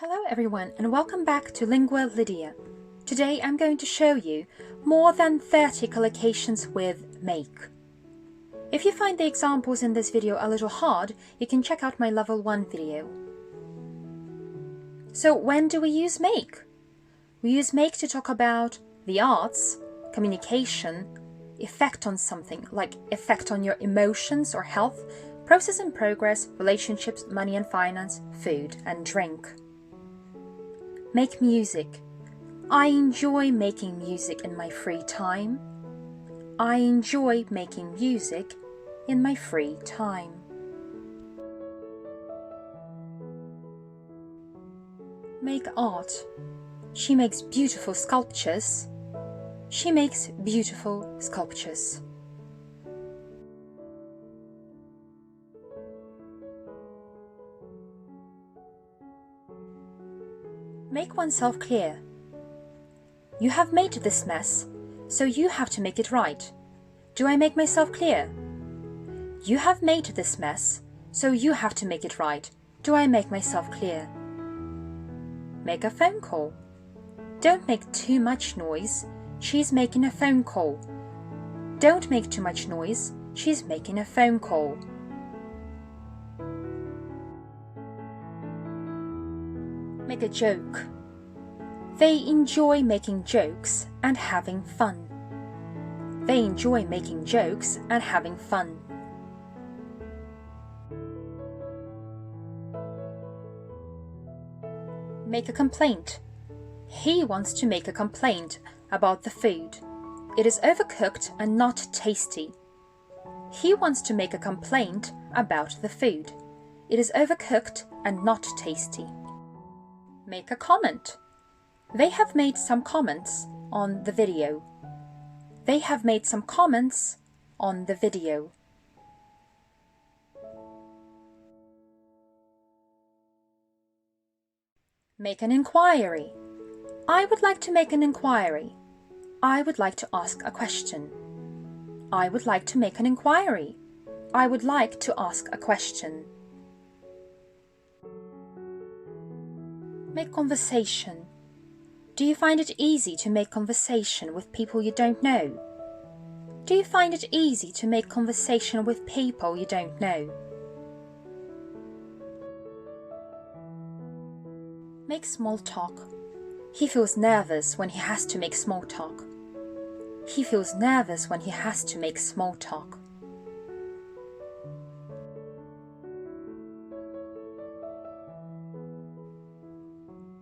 Hello everyone and welcome back to Lingua Lidiya. Today I'm going to show you more than 30 collocations with make. If you find the examples in this video a little hard, you can check out my level 1 video. So when do we use make? We use make to talk about the arts, communication, effect on something, like effect on your emotions or health, process and progress, relationships, money and finance, food and drink. Make music. I enjoy making music in my free time. I enjoy making music in my free time. Make art. She makes beautiful sculptures. She makes beautiful sculptures. Make oneself clear. You have made this mess, so you have to make it right. Do I make myself clear? You have made this mess, so you have to make it right. Do I make myself clear? Make a phone call. Don't make too much noise. She's making a phone call. Don't make too much noise. She's making a phone call. Make a joke. They enjoy making jokes and having fun. They enjoy making jokes and having fun. Make a complaint. He wants to make a complaint about the food. It is overcooked and not tasty. He wants to make a complaint about the food. It is overcooked and not tasty. Make a comment. They have made some comments on the video. They have made some comments on the video. Make an inquiry. I would like to make an inquiry. I would like to ask a question. I would like to make an inquiry. I would like to ask a question. Make conversation. Do you find it easy to make conversation with people you don't know? Do you find it easy to make conversation with people you don't know? Make small talk. He feels nervous when he has to make small talk. He feels nervous when he has to make small talk.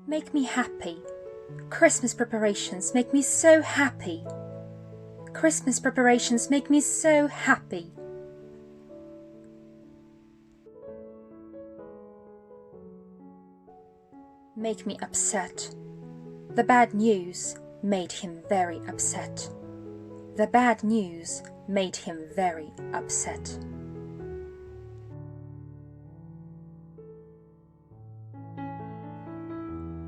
Make me happy. Christmas preparations make me so happy. Christmas preparations make me so happy. Make me upset. The bad news made him very upset. The bad news made him very upset.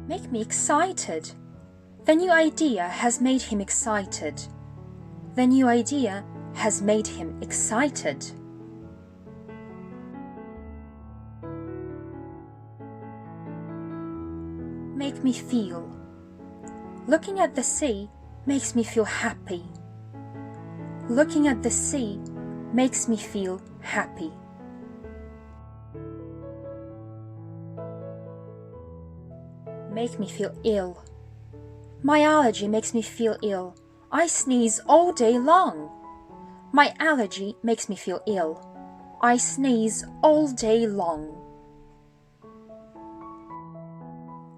Make me excited. The new idea has made him excited. The new idea has made him excited. Make me feel. Looking at the sea makes me feel happy. Looking at the sea makes me feel happy. Make me feel ill. My allergy makes me feel ill. I sneeze all day long. My allergy makes me feel ill. I sneeze all day long.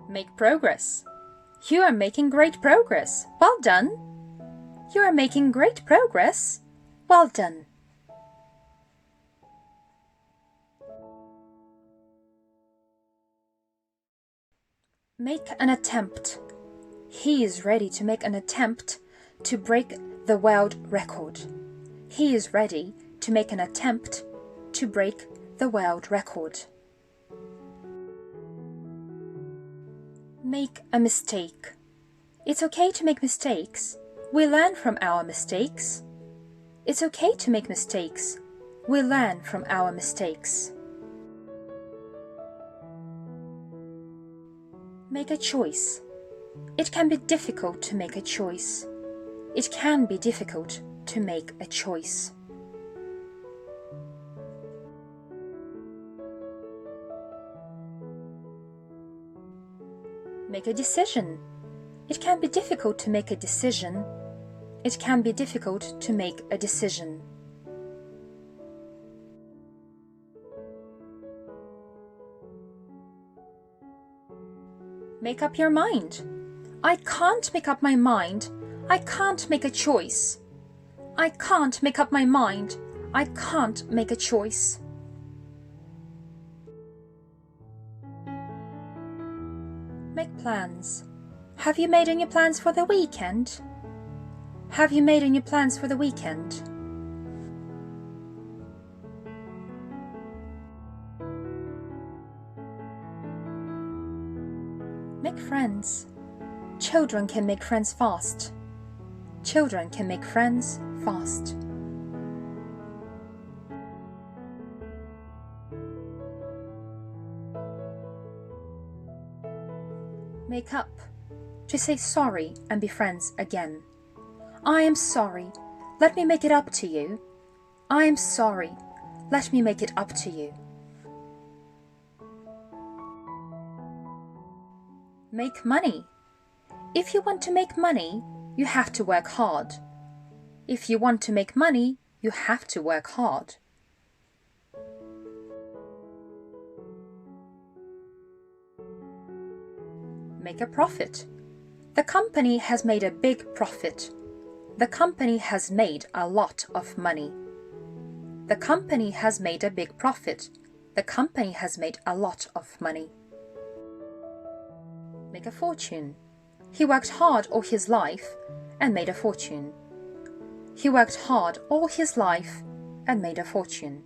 Make progress. You are making great progress. Well done. You are making great progress. Well done. Make an attempt. He is ready to make an attempt to break the world record. He is ready to make an attempt to break the world record. Make a mistake. It's okay to make mistakes. We learn from our mistakes. It's okay to make mistakes. We learn from our mistakes. Make a choice. It can be difficult to make a choice. It can be difficult to make a choice. Make a decision. It can be difficult to make a decision. It can be difficult to make a decision. Make up your mind. I can't make up my mind. I can't make a choice. I can't make up my mind. I can't make a choice. Make plans. Have you made any plans for the weekend? Have you made any plans for the weekend? Make friends. Children can make friends fast. Children can make friends fast. Make up. To say sorry and be friends again. I am sorry. Let me make it up to you. I am sorry. Let me make it up to you. Make money. If you want to make money, you have to work hard. If you want to make money, you have to work hard. Make a profit. The company has made a big profit. The company has made a lot of money. The company has made a big profit. The company has made a lot of money. Make a fortune. He worked hard all his life and made a fortune. He worked hard all his life and made a fortune.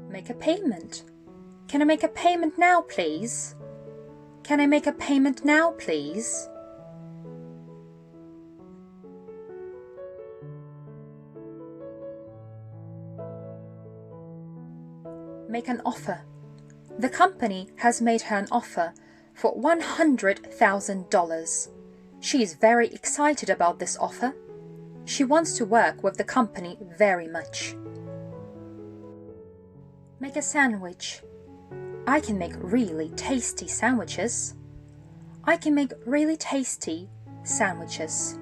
Make a payment. Can I make a payment now, please? Can I make a payment now, please? Make an offer. The company has made her an offer for $100,000. She is very excited about this offer. She wants to work with the company very much. Make a sandwich. I can make really tasty sandwiches. I can make really tasty sandwiches.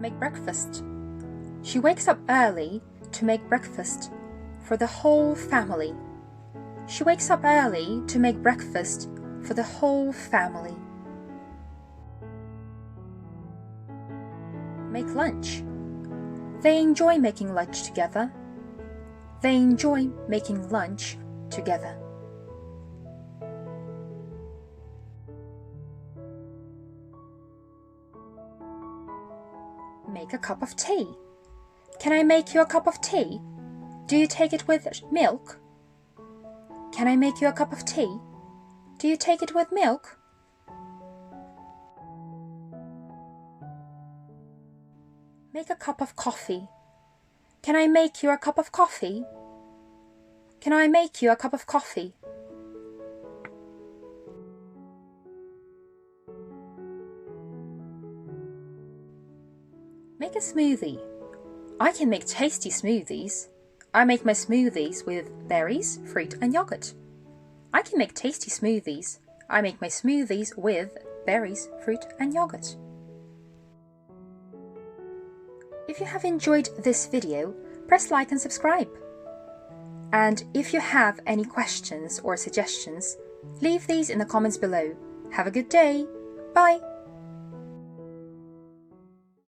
Make breakfast. She wakes up early to make breakfast for the whole family. She wakes up early to make breakfast for the whole family. Make lunch. They enjoy making lunch together. They enjoy making lunch together. Make a cup of tea. Can I make you a cup of tea? Do you take it with milk? Can I make you a cup of tea? Do you take it with milk? Make a cup of coffee. Can I make you a cup of coffee? Can I make you a cup of coffee? Make a smoothie. I can make tasty smoothies. I make my smoothies with berries, fruit and yogurt. I can make tasty smoothies. I make my smoothies with berries, fruit and yogurt. If you have enjoyed this video, press like and subscribe. And if you have any questions or suggestions, leave these in the comments below. Have a good day. Bye!